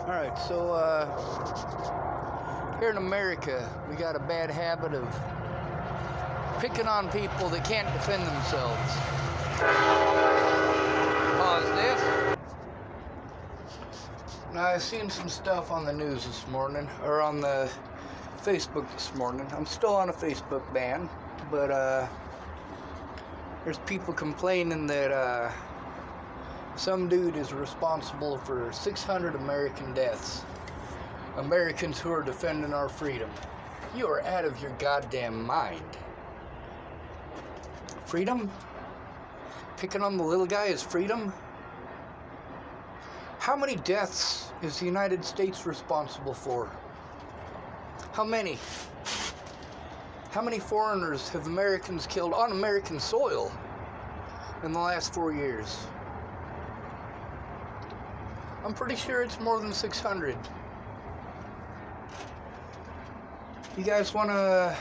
Alright, so here in America, we got a bad habit of picking on people that can't defend themselves. Pause this. Now, I've seen some stuff on the news this morning, or on the Facebook this morning. I'm still on a Facebook ban, but there's people complaining that some dude is responsible for 600 American deaths. Americans who are defending our freedom. You are out of your goddamn mind. Freedom? Picking on the little guy is freedom? How many deaths is the United States responsible for? How many? How many foreigners have Americans killed on American soil in the last 4 years? I'm pretty sure it's more than 600. You guys want to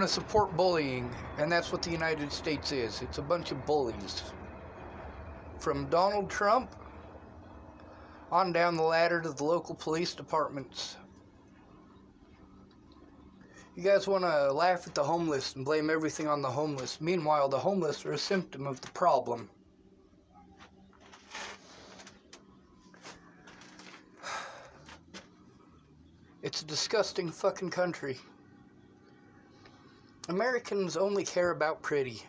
support bullying, and that's what the United States is. It's a bunch of bullies. From Donald Trump on down the ladder to the local police departments. You guys want to laugh at the homeless and blame everything on the homeless. Meanwhile, the homeless are a symptom of the problem. It's a disgusting fucking country. Americans only care about pretty.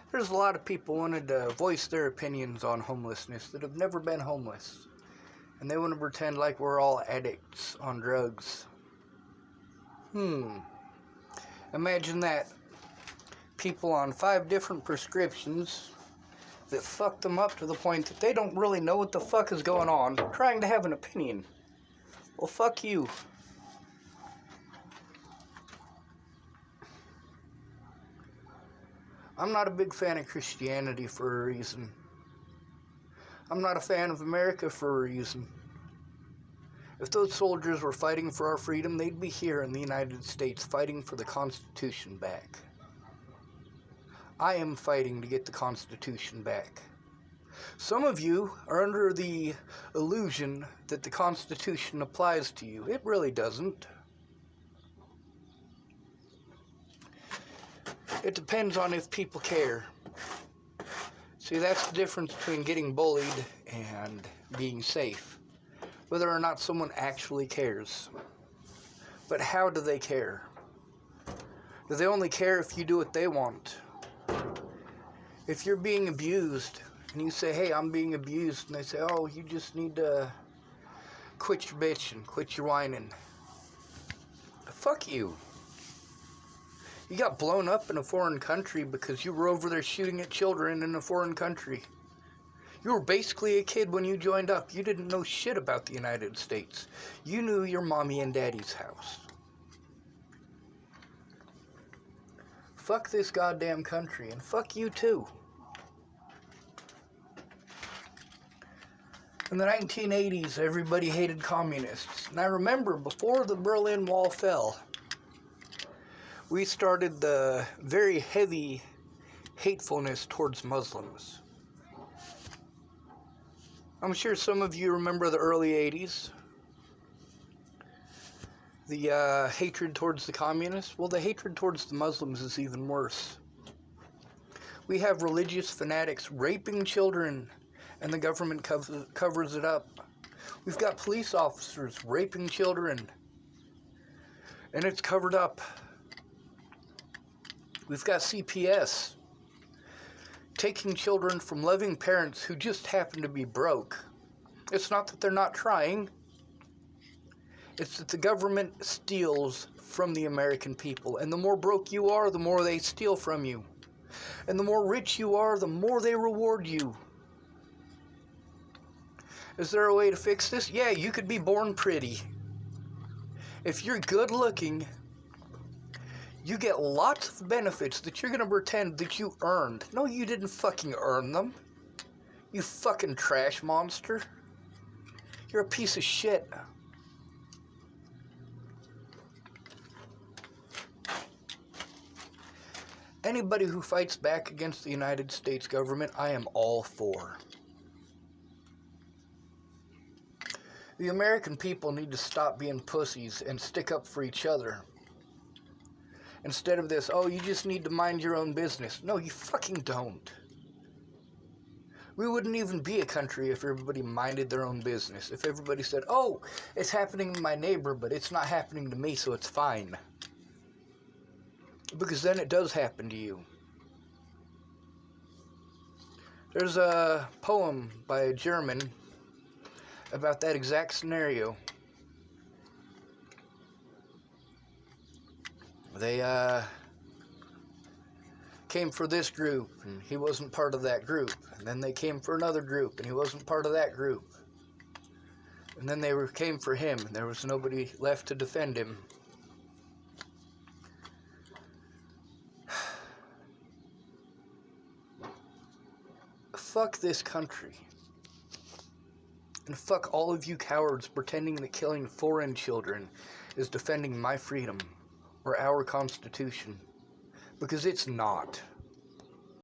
There's a lot of people wanted to voice their opinions on homelessness that have never been homeless. And they want to pretend like we're all addicts on drugs. Imagine that. People on 5 different prescriptions that fuck them up to the point that they don't really know what the fuck is going on, trying to have an opinion. Well, fuck you. I'm not a big fan of Christianity for a reason. I'm not a fan of America for a reason. If those soldiers were fighting for our freedom, they'd be here in the United States fighting for the Constitution back. I am fighting to get the Constitution back. Some of you are under the illusion that the Constitution applies to you. It really doesn't. It depends on if people care. See, that's the difference between getting bullied and being safe. Whether or not someone actually cares. But how do they care? Do they only care if you do what they want? If you're being abused, and you say, hey, I'm being abused, and they say, oh, you just need to quit your bitching, quit your whining. Fuck you. You got blown up in a foreign country because you were over there shooting at children in a foreign country. You were basically a kid when you joined up. You didn't know shit about the United States. You knew your mommy and daddy's house. Fuck this goddamn country, and fuck you too. In the 1980s, everybody hated communists. And I remember, before the Berlin Wall fell, we started the very heavy hatefulness towards Muslims. I'm sure some of you remember the early 80s. The hatred towards the communists. Well, the hatred towards the Muslims is even worse. We have religious fanatics raping children, and the government covers it up. We've got police officers raping children, and it's covered up. We've got CPS taking children from loving parents who just happen to be broke. It's not that they're not trying. It's that the government steals from the American people. And the more broke you are, the more they steal from you. And the more rich you are, the more they reward you. Is there a way to fix this? Yeah, you could be born pretty. If you're good looking, you get lots of benefits that you're going to pretend that you earned. No, you didn't fucking earn them. You fucking trash monster. You're a piece of shit. Anybody who fights back against the United States government, I am all for. The American people need to stop being pussies and stick up for each other. Instead of this, oh, you just need to mind your own business. No, you fucking don't. We wouldn't even be a country if everybody minded their own business. If everybody said, oh, it's happening to my neighbor, but it's not happening to me, so it's fine. Because then it does happen to you. There's a poem by a German about that exact scenario. They came for this group, and he wasn't part of that group. And then they came for another group, and he wasn't part of that group. And then they came for him, and there was nobody left to defend him. Fuck this country. And fuck all of you cowards pretending that killing foreign children is defending my freedom or our Constitution. Because it's not.